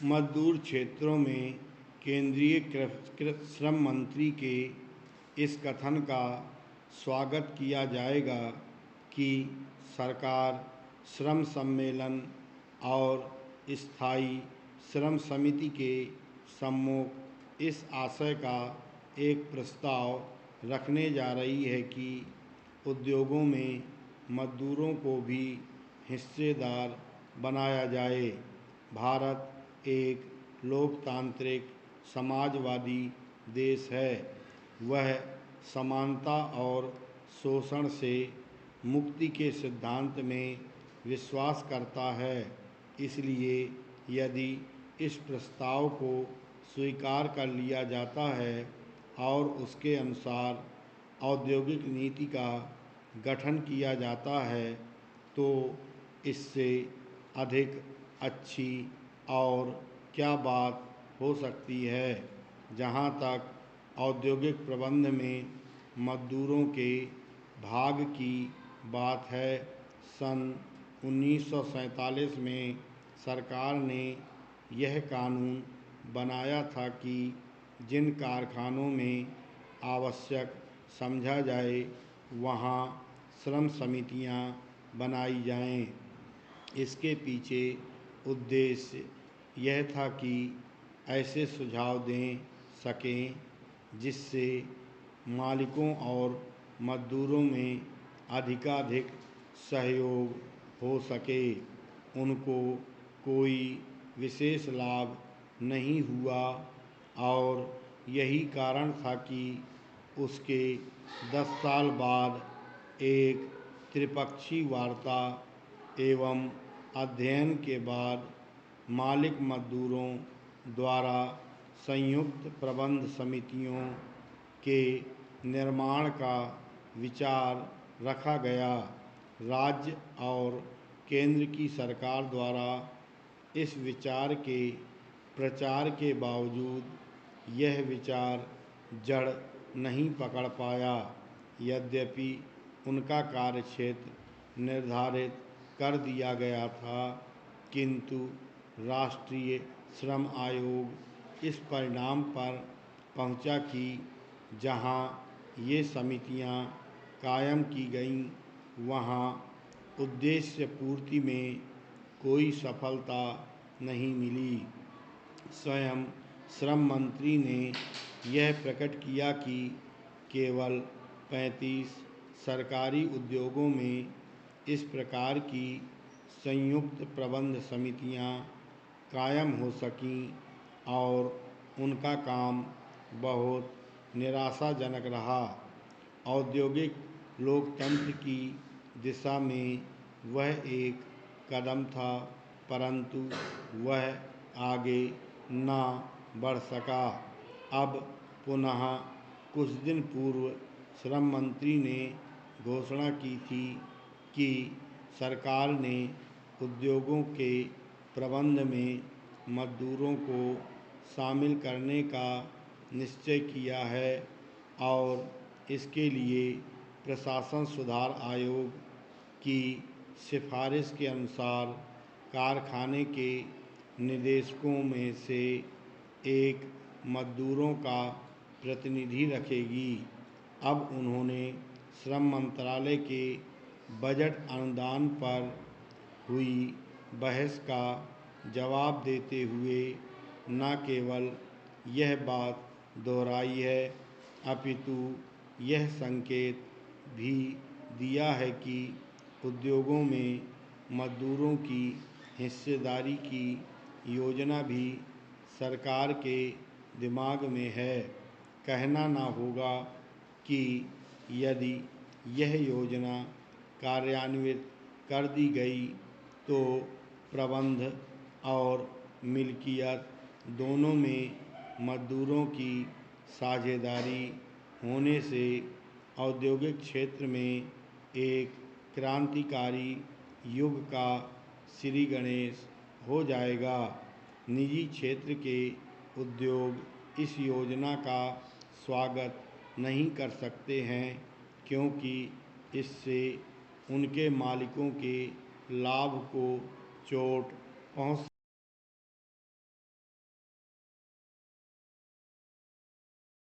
मजदूर क्षेत्रों में केंद्रीय श्रम मंत्री के इस कथन का स्वागत किया जाएगा कि सरकार श्रम सम्मेलन और स्थायी श्रम समिति के सम्मुख इस आशय का एक प्रस्ताव रखने जा रही है कि उद्योगों में मजदूरों को भी हिस्सेदार बनाया जाए। भारत एक लोकतांत्रिक समाजवादी देश है। वह समानता और शोषण से मुक्ति के सिद्धांत में विश्वास करता है। इसलिए यदि इस प्रस्ताव को स्वीकार कर लिया जाता है और उसके अनुसार औद्योगिक नीति का गठन किया जाता है तो इससे अधिक अच्छी और क्या बात हो सकती है। जहाँ तक औद्योगिक प्रबंध में मजदूरों के भाग की बात है, सन 1947 में सरकार ने यह कानून बनाया था कि जिन कारखानों में आवश्यक समझा जाए वहाँ श्रम समितियाँ बनाई जाएं। इसके पीछे उद्देश्य यह था कि ऐसे सुझाव दें सकें जिससे मालिकों और मजदूरों में अधिकाधिक सहयोग हो सके। उनको कोई विशेष लाभ नहीं हुआ और यही कारण था कि उसके 10 साल बाद एक त्रिपक्षीय वार्ता एवं अध्ययन के बाद मालिक मजदूरों द्वारा संयुक्त प्रबंध समितियों के निर्माण का विचार रखा गया। राज्य और केंद्र की सरकार द्वारा इस विचार के प्रचार के बावजूद यह विचार जड़ नहीं पकड़ पाया। यद्यपि उनका कार्यक्षेत्र निर्धारित कर दिया गया था, किंतु राष्ट्रीय श्रम आयोग इस परिणाम पर पहुंचा कि जहां ये समितियां कायम की गईं वहां उद्देश्य पूर्ति में कोई सफलता नहीं मिली। स्वयं श्रम मंत्री ने यह प्रकट किया कि केवल 35 सरकारी उद्योगों में इस प्रकार की संयुक्त प्रबंध समितियां कायम हो सकीं और उनका काम बहुत निराशाजनक रहा। औद्योगिक लोकतंत्र की दिशा में वह एक कदम था, परंतु वह आगे न बढ़ सका। अब पुनः कुछ दिन पूर्व श्रम मंत्री ने घोषणा की थी कि सरकार ने उद्योगों के प्रबंध में मजदूरों को शामिल करने का निश्चय किया है और इसके लिए प्रशासन सुधार आयोग की सिफारिश के अनुसार कारखाने के निदेशकों में से एक मजदूरों का प्रतिनिधि रखेगी। अब उन्होंने श्रम मंत्रालय के बजट अनुदान पर हुई बहस का जवाब देते हुए न केवल यह बात दोहराई है, अपितु यह संकेत भी दिया है कि उद्योगों में मजदूरों की हिस्सेदारी की योजना भी सरकार के दिमाग में है। कहना न होगा कि यदि यह योजना कार्यान्वित कर दी गई तो प्रबंध और मिल्कियत दोनों में मजदूरों की साझेदारी होने से औद्योगिक क्षेत्र में एक क्रांतिकारी युग का श्री गणेश हो जाएगा। निजी क्षेत्र के उद्योग इस योजना का स्वागत नहीं कर सकते हैं क्योंकि इससे उनके मालिकों के लाभ को चोट पहुंच